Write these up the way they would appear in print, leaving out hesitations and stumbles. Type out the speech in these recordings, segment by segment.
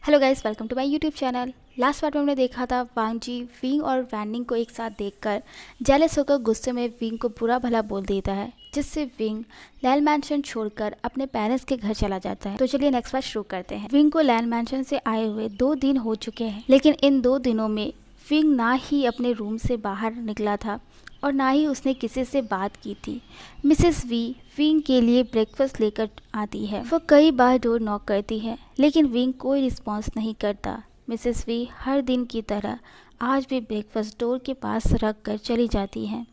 Hello guys, welcome to my YouTube channel. Last part में हमने देखा था वांग जी विंग और वैनिंग को एक साथ देखकर जेलस होकर गुस्से में विंग को बुरा भला बोल देता है, जिससे विंग लैंड मैंशन छोड़कर अपने पेरेंट्स के घर चला जाता है। तो चलिए नेक्स्ट पार्ट शुरू करते हैं। विंग को लैंड मैंशन से आए हुए 2 दिन हो चुके हैं, लेकिन इन 2 दिनों में विंग ना ही अपने रूम से बाहर निकला था और ना ही उसने किसी से बात की थी। मिसेस वी विंग के लिए ब्रेकफास्ट लेकर आती है। वो कई बार डोर नॉक करती है, लेकिन विंग कोई रिस्पॉन्स नहीं करता। मिसेस वी हर दिन की तरह आज भी ब्रेकफास्ट डोर के पास रख कर चली जाती है।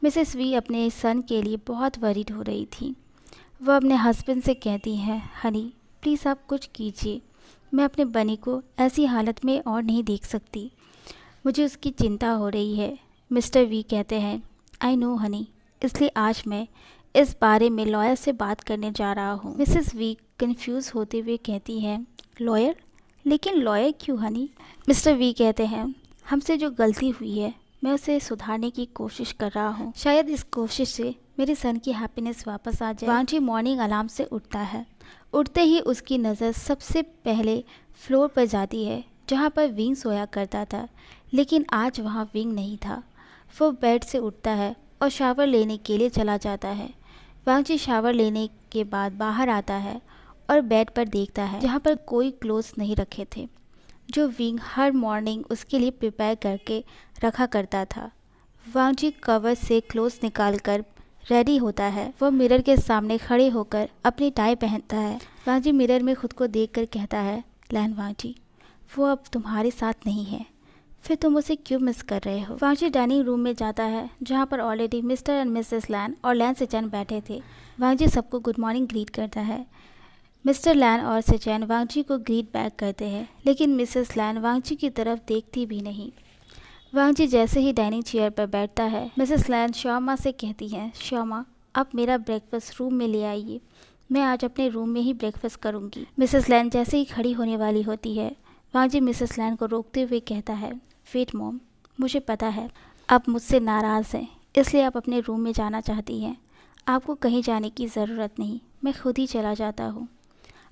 मिसेस वी अपने सन के लिए बहुत वरीड हो रही थी। वह अपने हस्बैंड से कहती है, हनी प्लीज़ आप कुछ कीजिए, मैं अपने बनी को ऐसी हालत में और नहीं देख सकती, मुझे उसकी चिंता हो रही है। मिस्टर वी कहते हैं, आई नो हनी, इसलिए आज मैं इस बारे में लॉयर से बात करने जा रहा हूँ। मिसेस वी कंफ्यूज होते हुए कहती है, लॉयर? लेकिन लॉयर क्यों हनी? मिस्टर वी कहते हैं, हमसे जो गलती हुई है मैं उसे सुधारने की कोशिश कर रहा हूँ। शायद इस कोशिश से मेरे सन की हैप्पीनेस वापस आ जाए। वांग जी मॉर्निंग अलार्म से उठता है। उठते ही उसकी नज़र सबसे पहले फ्लोर पर जाती है जहाँ पर विंग सोया करता था, लेकिन आज वहाँ विंग नहीं था। वो बेड से उठता है और शावर लेने के लिए चला जाता है। वांग जी शावर लेने के बाद बाहर आता है और बेड पर देखता है जहाँ पर कोई क्लोथ्स नहीं रखे थे, जो विंग हर मॉर्निंग उसके लिए प्रिपेयर करके रखा करता था। वांग जी कवर से क्लोथ्स निकालकर रेडी होता है। वह मिरर के सामने खड़े होकर अपनी टाई पहनता है। वांग जी मिरर में खुद को देखकर कहता है, लैन वांग जी, वो अब तुम्हारे साथ नहीं है, फिर तुम उसे क्यों मिस कर रहे हो? वांग जी डाइनिंग रूम में जाता है जहाँ पर ऑलरेडी मिस्टर एंड मिसेस लैन और लैन सेचैन बैठे थे। वांग जी सबको गुड मॉर्निंग ग्रीट करता है। मिस्टर लैन और सेचैन वांग जी को ग्रीट बैक करते हैं, लेकिन मिसेस लैन वांग जी की तरफ देखती भी नहीं। वांग जी जैसे ही डाइनिंग चेयर पर बैठता है, मिसेस लैन श्यामा से कहती हैं, श्यामा आप मेरा ब्रेकफास्ट रूम में ले आइए, मैं आज अपने रूम में ही ब्रेकफास्ट करूँगी। मिसेस लैन जैसे ही खड़ी होने वाली होती है, वांग जी मिसेस लैन को रोकते हुए कहता है, वेट मॉम, मुझे पता है आप मुझसे नाराज़ हैं, इसलिए आप अपने रूम में जाना चाहती हैं। आपको कहीं जाने की ज़रूरत नहीं, मैं खुद ही चला जाता हूँ।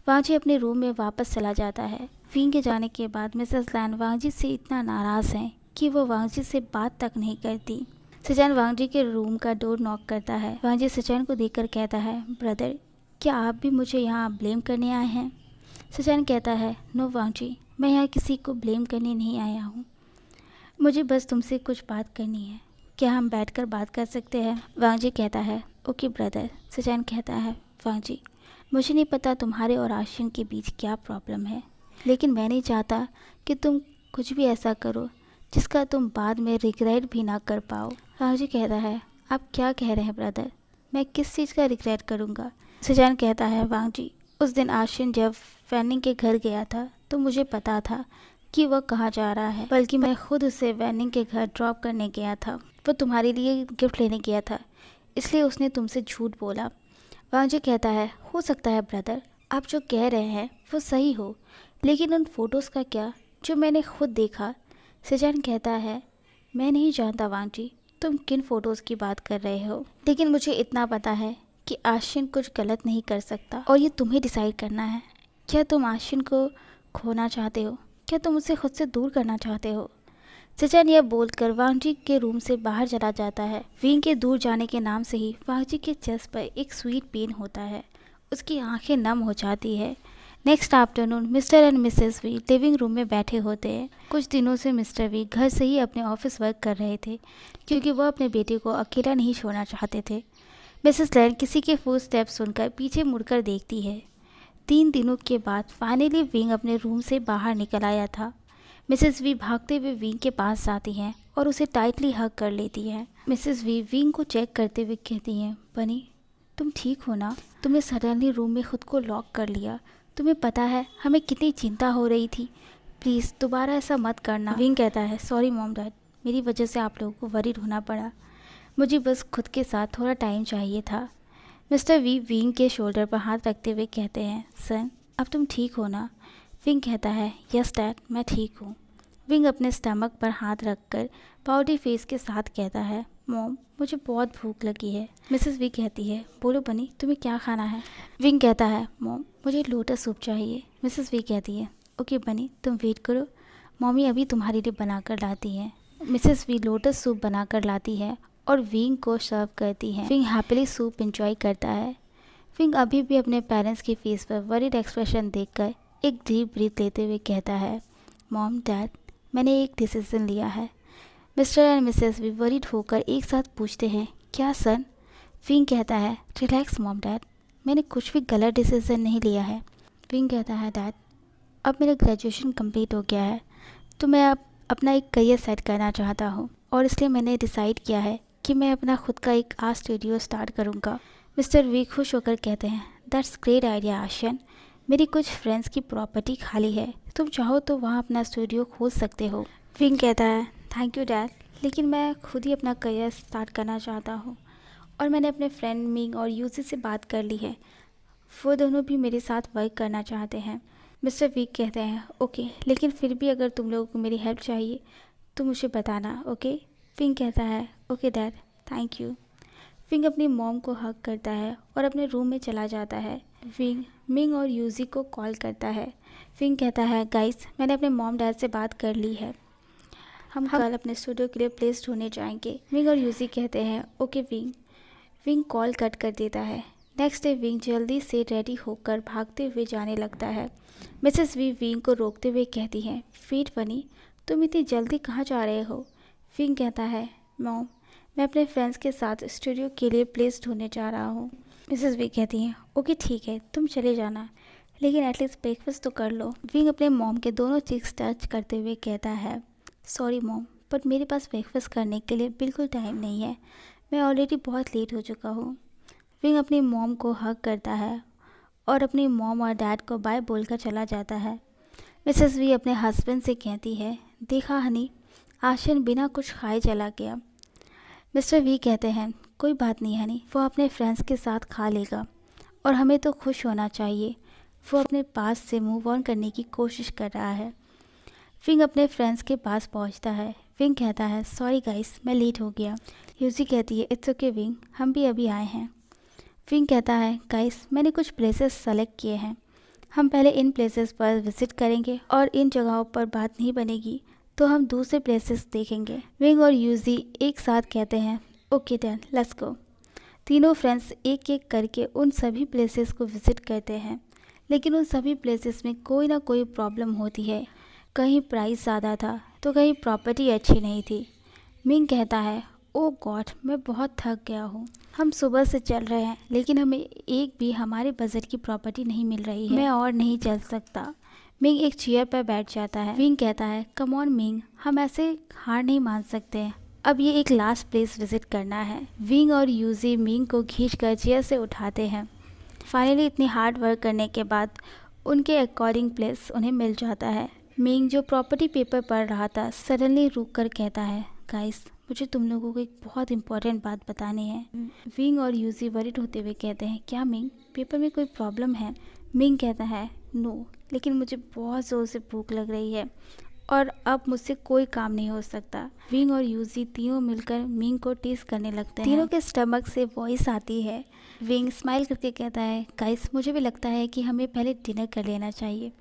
वांग जी अपने रूम में वापस चला जाता है। विंग के जाने के बाद मिसेस लैन वांग जी से इतना नाराज़ हैं कि वो वांग जी से बात तक नहीं करती। सेचैन वांग जी के रूम का डोर नॉक करता है। वांग जी सेचैन को देखकर कहता है, ब्रदर क्या आप भी मुझे यहाँ ब्लेम करने आए हैं? सेचैन कहता है, नो वांग जी, मैं यहाँ किसी को ब्लेम करने नहीं आया हूँ, मुझे बस तुमसे कुछ बात करनी है, क्या हम बैठकर बात कर सकते हैं? वांग जी कहता है, ओके ब्रदर। सेचैन कहता है, वांग जी, मुझे नहीं पता तुम्हारे और आशिन के बीच क्या प्रॉब्लम है, लेकिन मैं नहीं चाहता कि तुम कुछ भी ऐसा करो जिसका तुम बाद में रिग्रेट भी ना कर पाओ। वांग जी कहता है, आप क्या कह रहे हैं ब्रदर, मैं किस चीज़ का रिग्रेट करूँगा? सेचैन कहता है, वांग जी, उस दिन आशिन जब वैनिंग के घर गया था तो मुझे पता था कि वह कहाँ जा रहा है, बल्कि मैं खुद उसे वैनिंग के घर ड्रॉप करने गया था। वो तुम्हारे लिए गिफ्ट लेने गया था, इसलिए उसने तुमसे झूठ बोला। वांग जी कहता है, हो सकता है ब्रदर आप जो कह रहे हैं वो सही हो, लेकिन उन फोटोज़ का क्या जो मैंने खुद देखा? सेचैन कहता है, मैं नहीं जानता वांग जी तुम किन फ़ोटोज़ की बात कर रहे हो, लेकिन मुझे इतना पता है कि आशिन कुछ गलत नहीं कर सकता और ये तुम्हें डिसाइड करना है। क्या तुम आशिन को खोना चाहते हो? क्या तुम उसे खुद से दूर करना चाहते हो? सेचैन यह बोलकर वांग जी के रूम से बाहर चला जाता है। विंग के दूर जाने के नाम से ही वांग जी के चेस्ट पर एक स्वीट पेन होता है, उसकी आंखें नम हो जाती है। Next afternoon Mr and Mrs V living room में बैठे होते हैं। कुछ दिनों से मिस्टर वी घर से ही अपने ऑफिस वर्क कर रहे थे, क्योंकि वह अपने बेटे को अकेला नहीं छोड़ना चाहते थे। मिसेस लैन किसी के फुट स्टेप सुनकर पीछे मुड़कर देखती है। 3 दिनों के बाद फाइनली विंग अपने रूम से बाहर निकल आया था। मिसेस वी भागते हुए विंग के पास जाती हैं और उसे टाइटली हग कर लेती हैं। मिसेस वी विंग को चेक करते हुए कहती हैं, बनी तुम ठीक हो ना? तुमने सडनली रूम में खुद को लॉक कर लिया, तुम्हें पता है हमें कितनी चिंता हो रही थी, प्लीज़ दोबारा ऐसा मत करना। विंग कहता है, सॉरी मॉम डैड, मेरी वजह से आप लोगों को वरीड होना पड़ा, मुझे बस खुद के साथ थोड़ा टाइम चाहिए था। मिस्टर वी विंग के शोल्डर पर हाथ रखते हुए कहते हैं, सन अब तुम ठीक हो ना? विंग कहता है, यस डैड मैं ठीक हूँ। विंग अपने स्टमक पर हाथ रखकर पाउडरी फेस के साथ कहता है, मॉम मुझे बहुत भूख लगी है। मिसेस वी कहती है, बोलो बनी तुम्हें क्या खाना है? विंग कहता है, मॉम मुझे लोटस सूप चाहिए। मिसेस वी कहती है, ओके बनी, तुम वेट करो, मम्मी अभी तुम्हारे लिए बना कर लाती हैं। मिसेस वी लोटस सूप बना कर लाती है और विंग को सर्व करती हैं। विंग हैप्पीली सूप एंजॉय करता है। विंग अभी भी अपने पेरेंट्स के फेस पर वरीड एक्सप्रेशन देखकर एक डीप ब्रीथ लेते हुए कहता है, मॉम डैड, मैंने एक डिसीजन लिया है। Mr and Mrs V worried होकर एक साथ पूछते हैं, क्या सन? विंग कहता है, रिलैक्स मॉम डैड, मैंने कुछ भी गलत डिसीजन नहीं लिया है। विंग कहता है, डैड अब मेरा ग्रेजुएशन कंप्लीट हो गया है तो मैं अब अपना एक करियर सेट करना चाहता हूँ और इसलिए मैंने डिसाइड किया है कि मैं अपना खुद का एक आर्ट स्टूडियो स्टार्ट करूँगा। मिस्टर वी खुश होकर कहते हैं, दैट्स ग्रेट आइडिया आशन, मेरी कुछ फ्रेंड्स की प्रॉपर्टी खाली है, तुम चाहो तो वहाँ अपना स्टूडियो खोल सकते हो। विंग कहता है, थैंक यू डैड, लेकिन मैं खुद ही अपना करियर स्टार्ट करना चाहता हूँ और मैंने अपने फ्रेंड मिंग और यूजी से बात कर ली है, वो दोनों भी मेरे साथ वर्क करना चाहते हैं। मिस्टर वी कहते हैं, ओके, लेकिन फिर भी अगर तुम लोगों को मेरी हेल्प चाहिए तो मुझे बताना, ओके? विंग कहता है, okay dad, thank you. Wing अपनी मॉम को हग करता है और अपने रूम में चला जाता है। विंग मिंग और यूजी को कॉल करता है। विंग कहता है, गाइस मैंने अपने मॉम डैड से बात कर ली है, हम कल अपने स्टूडियो के लिए प्लेस ढूंढने जाएंगे। मिंग और यूजी कहते हैं, okay wing. Wing call cut कर देता है। नेक्स्ट डे विंग जल्दी से रेडी होकर भागते हुए जाने लगता है। मिसेस वी विंग को रोकते हुए कहती हैं, वेट बनी, तुम इतनी जल्दी कहाँ जा रहे हो? विंग कहता है, मॉम मैं अपने फ्रेंड्स के साथ स्टूडियो के लिए प्लेस ढूंढने जा रहा हूँ। मिसेस वी कहती हैं, ओके ठीक है, तुम चले जाना, लेकिन एटलीस्ट ब्रेकफास्ट तो कर लो। विंग अपने मॉम के दोनों चीक्स टच करते हुए कहता है, सॉरी मॉम, बट मेरे पास ब्रेकफास्ट करने के लिए बिल्कुल टाइम नहीं है, मैं ऑलरेडी बहुत लेट हो चुका हूँ। विंग अपनी मॉम को हग करता है और अपनी मॉम और डैड को बाय बोलकर चला जाता है। मिसेस वी अपने हस्बैंड से कहती है, देखा हनी, आशन बिना कुछ खाए चला गया। मिस्टर वी कहते हैं, कोई बात नहीं हनी, वो अपने फ्रेंड्स के साथ खा लेगा और हमें तो खुश होना चाहिए, वो अपने पास से मूव ऑन करने की कोशिश कर रहा है। विंग अपने फ्रेंड्स के पास पहुंचता है। विंग कहता है, सॉरी गाइस, मैं लेट हो गया। यूजी कहती है, इट्स ओके विंग, हम भी अभी आए हैं। विंग कहता है, गाइस मैंने कुछ प्लेसेस सेलेक्ट किए हैं, हम पहले इन प्लेसेस पर विजिट करेंगे और इन जगहों पर बात नहीं बनेगी तो हम दूसरे प्लेसेस देखेंगे। विंग और यूजी एक साथ कहते हैं, ओके देन लेट्स गो। तीनों फ्रेंड्स एक एक करके उन सभी प्लेसेस को विजिट करते हैं, लेकिन उन सभी प्लेसेस में कोई ना कोई प्रॉब्लम होती है। कहीं प्राइस ज़्यादा था तो कहीं प्रॉपर्टी अच्छी नहीं थी। मिंग कहता है, ओ गॉड, मैं बहुत थक गया हूँ, हम सुबह से चल रहे हैं लेकिन हमें एक भी हमारे बजट की प्रॉपर्टी नहीं मिल रही है, मैं और नहीं चल सकता। मिंग एक चेयर पर बैठ जाता है। विंग कहता है, कम ऑन मिंग, हम ऐसे हार नहीं मान सकते, अब ये एक लास्ट प्लेस विजिट करना है। विंग और यूजी मिंग को खींचकर चेयर से उठाते हैं। फाइनली इतनी हार्ड वर्क करने के बाद उनके अकॉर्डिंग प्लेस उन्हें मिल जाता है। मिंग जो प्रॉपर्टी पेपर पढ़ रहा था सडनली रुक कर कहता है, गाइस मुझे तुम लोगों को एक बहुत इंपॉर्टेंट बात बतानी है। विंग और यूजी वरीड होते हुए कहते हैं, क्या मिंग, पेपर में कोई प्रॉब्लम है? मिंग कहता है, नो, लेकिन मुझे बहुत ज़ोर से भूख लग रही है और अब मुझसे कोई काम नहीं हो सकता। विंग और यूजी तीनों मिलकर मिंग को टेस्ट करने लगते हैं। तीनों के स्टमक से वॉइस आती है। विंग स्माइल करके कहता है, गाइस मुझे भी लगता है कि हमें पहले डिनर कर लेना चाहिए।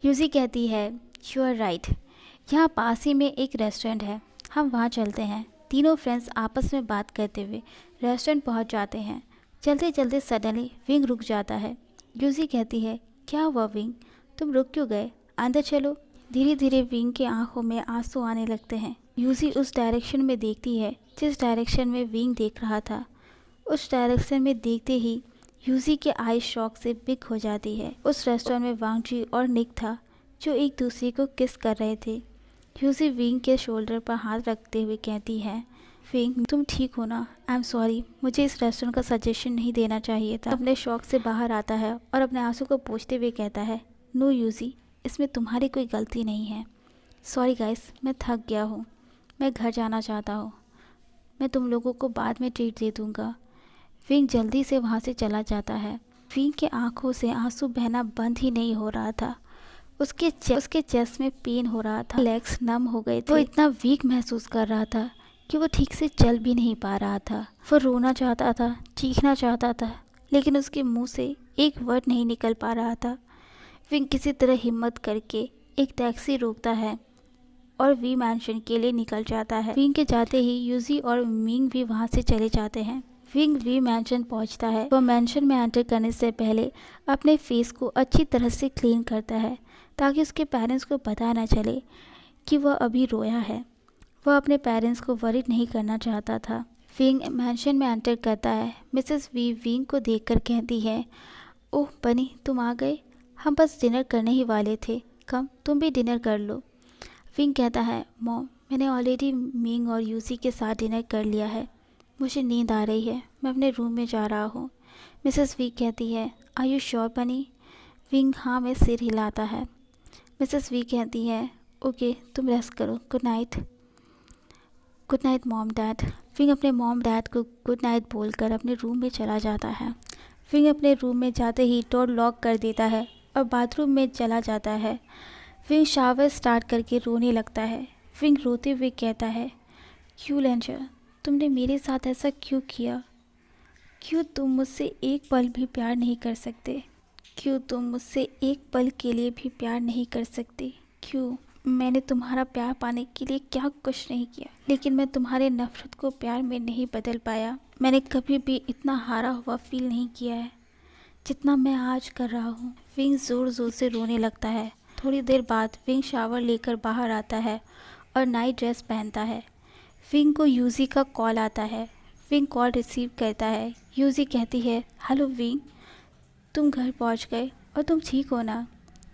यूजी कहती है, यू आर राइट, यहाँ पास ही में एक रेस्टोरेंट है, हम वहाँ चलते हैं। तीनों फ्रेंड्स आपस में बात करते हुए रेस्टोरेंट पहुँच जाते हैं। चलते चलते सडनली विंग रुक जाता है। यूजी कहती है, क्या हुआ विंग, तुम रुक क्यों गए, अंदर चलो। धीरे धीरे विंग के आंखों में आंसू आने लगते हैं। यूजी उस डायरेक्शन में देखती है जिस डायरेक्शन में विंग देख रहा था। उस डायरेक्शन में देखते ही यूजी के आई शॉक से बिग हो जाती है। उस रेस्टोरेंट में वांगजी और निक था जो एक दूसरे को किस कर रहे थे। यूजी विंग के शोल्डर पर हाथ रखते हुए कहती है, विंग तुम ठीक हो ना? आई एम सॉरी, मुझे इस रेस्टोरेंट का सजेशन नहीं देना चाहिए था। अपने शौक से बाहर आता है और अपने आंसू को पोंछते हुए कहता है, नो यूजी, इसमें तुम्हारी कोई गलती नहीं है। सॉरी गाइस, मैं थक गया हूँ, मैं घर जाना चाहता हूँ, मैं तुम लोगों को बाद में ट्रीट दे दूँगा। विंग जल्दी से वहाँ से चला जाता है। विंग के आंखों से आंसू बहना बंद ही नहीं हो रहा था। उसके चेस्ट में पेन हो रहा था, लेग्स नम हो गए थे। वो इतना वीक महसूस कर रहा था कि वो ठीक से चल भी नहीं पा रहा था। वो रोना चाहता था, चीखना चाहता था, लेकिन उसके मुंह से एक वर्ड नहीं निकल पा रहा था। विंग किसी तरह हिम्मत करके एक टैक्सी रोकता है और वी मैंशन के लिए निकल जाता है। विंग के जाते ही यूजी और मिंग भी वहाँ से चले जाते हैं। विंग वी मैंशन पहुँचता है। वह मैंशन में एंटर करने से पहले अपने फेस को अच्छी तरह से क्लीन करता है ताकि उसके पेरेंट्स को पता ना चले कि वह अभी रोया है। वह अपने पेरेंट्स को वरीड नहीं करना चाहता था। विंग मैंशन में एंटर करता है। मिसेस वी विंग को देखकर कहती है, ओह बनी, तुम आ गए। हम बस डिनर करने ही वाले थे, कम तुम भी डिनर कर लो। विंग कहता है, मॉम मैंने ऑलरेडी मिंग और यूसी के साथ डिनर कर लिया है, मुझे नींद आ रही है, मैं अपने रूम में जा रहा हूँ। मिसेस वी कहती है, आर यू श्योर बनी? विंग हाँ में सिर हिलाता है। मिसेस वी कहती है, ओके तुम रेस्ट करो, good night. Good night mom dad. Wing अपने मॉम डैड को गुड नाइट बोलकर अपने रूम में चला जाता है। विंग अपने रूम में जाते ही डोर लॉक कर देता है और बाथरूम में चला जाता है। विंग शावर स्टार्ट करके रोने लगता है। विंग रोते हुए कहता है, क्यों लेंजर, तुमने मेरे साथ ऐसा क्यों किया? क्यों तुम मुझसे एक पल भी प्यार नहीं कर सकते? क्यों तुम मुझसे एक पल के लिए भी प्यार नहीं कर सकते? क्यों? मैंने तुम्हारा प्यार पाने के लिए क्या कुछ नहीं किया, लेकिन मैं तुम्हारे नफ़रत को प्यार में नहीं बदल पाया। मैंने कभी भी इतना हारा हुआ फील नहीं किया है जितना मैं आज कर रहा हूँ। विंग ज़ोर ज़ोर से रोने लगता है। थोड़ी देर बाद विंग शावर लेकर बाहर आता है और नाइट ड्रेस पहनता है। विंग को यूजी का कॉल आता है। विंग कॉल रिसीव करता है। यूजी कहती है, हेलो विंग, तुम घर पहुँच गए और तुम ठीक हो ना?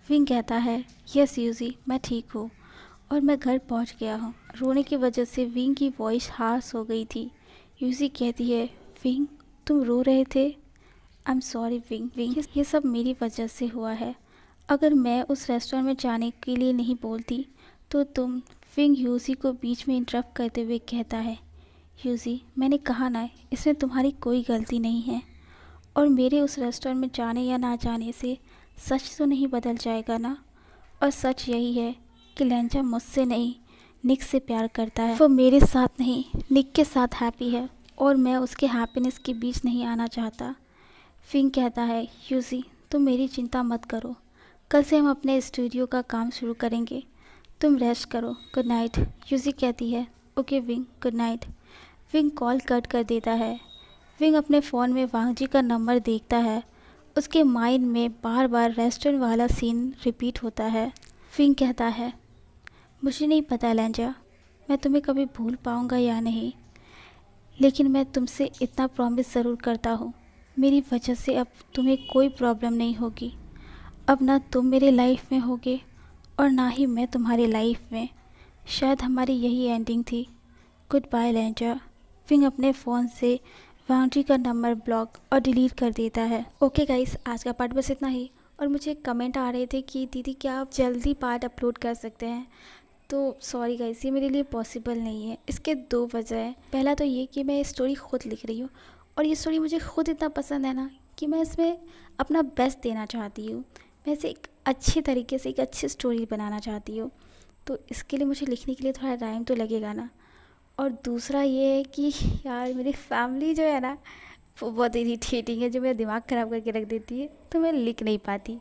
विंग कहता है, यस यूजी, मैं ठीक हूँ और मैं घर पहुँच गया हूँ। रोने की वजह से विंग की वॉइस हार्श हो गई थी। यूजी कहती है, विंग तुम रो रहे थे? आई एम सॉरी विंग, ये सब मेरी वजह से हुआ है। अगर मैं उस रेस्टोरेंट में जाने के लिए नहीं बोलती तो तुम। विंग यूजी को बीच में इंटरप्ट करते हुए कहता है, यूजी मैंने कहा ना, इसमें तुम्हारी कोई गलती नहीं है और मेरे उस रेस्टोरेंट में जाने या ना जाने से सच तो नहीं बदल जाएगा ना। और सच यही है कि लेंजा मुझसे नहीं निक से प्यार करता है। वो मेरे साथ नहीं निक के साथ हैप्पी है और मैं उसके हैप्पीनेस के बीच नहीं आना चाहता। विंग कहता है, यूजी तुम मेरी चिंता मत करो, कल से हम अपने स्टूडियो का काम शुरू करेंगे, तुम रेस्ट करो, गुड नाइट। यूजी कहती है, okay wing, good night. Wing call cut कर देता है। विंग अपने फ़ोन में वांग जी का नंबर देखता है। उसके माइंड में बार बार रेस्टोरेंट वाला सीन रिपीट होता है। विंग कहता है, मुझे नहीं पता लेंजा, मैं तुम्हें कभी भूल पाऊँगा या नहीं, लेकिन मैं तुमसे इतना प्रॉमिस ज़रूर करता हूँ, मेरी वजह से अब तुम्हें कोई प्रॉब्लम नहीं होगी। अब ना तुम मेरे लाइफ में होगे और ना ही मैं तुम्हारी लाइफ में। शायद हमारी यही एंडिंग थी। गुड बाय लेंजा। विंग अपने फ़ोन से वांग जी का नंबर ब्लॉक और डिलीट कर देता है। ओके गाइस, आज का पार्ट बस इतना ही। और मुझे कमेंट आ रहे थे कि दीदी क्या आप जल्दी पार्ट अपलोड कर सकते हैं? तो सॉरी गाइस, ये मेरे लिए पॉसिबल नहीं है। इसके दो वजह हैं। पहला तो ये कि मैं ये स्टोरी खुद लिख रही हूँ और ये स्टोरी मुझे खुद इतना पसंद है ना कि मैं इसमें अपना बेस्ट देना चाहती हूँ। मैं इसे एक अच्छे तरीके से एक अच्छी स्टोरी बनाना चाहती हूँ, तो इसके लिए मुझे लिखने के लिए थोड़ा टाइम तो लगेगा ना। और दूसरा ये है कि यार मेरी फैमिली जो है ना वो बहुत इरिटेटिंग है, जो मेरा दिमाग ख़राब करके रख देती है, तो मैं लिख नहीं पाती।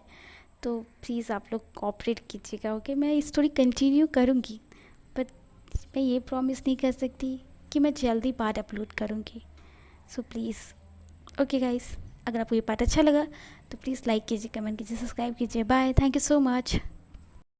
तो प्लीज़ आप लोग कोऑपरेट कीजिएगा। ओके, मैं स्टोरी कंटिन्यू करूँगी, बट मैं ये प्रॉमिस नहीं कर सकती कि मैं जल्दी पार्ट अपलोड करूँगी। सो प्लीज़ ओके गाइस, अगर आपको ये पार्ट अच्छा लगा तो प्लीज़ लाइक कीजिए, कमेंट कीजिए, सब्सक्राइब कीजिए। Bye, thank you so much.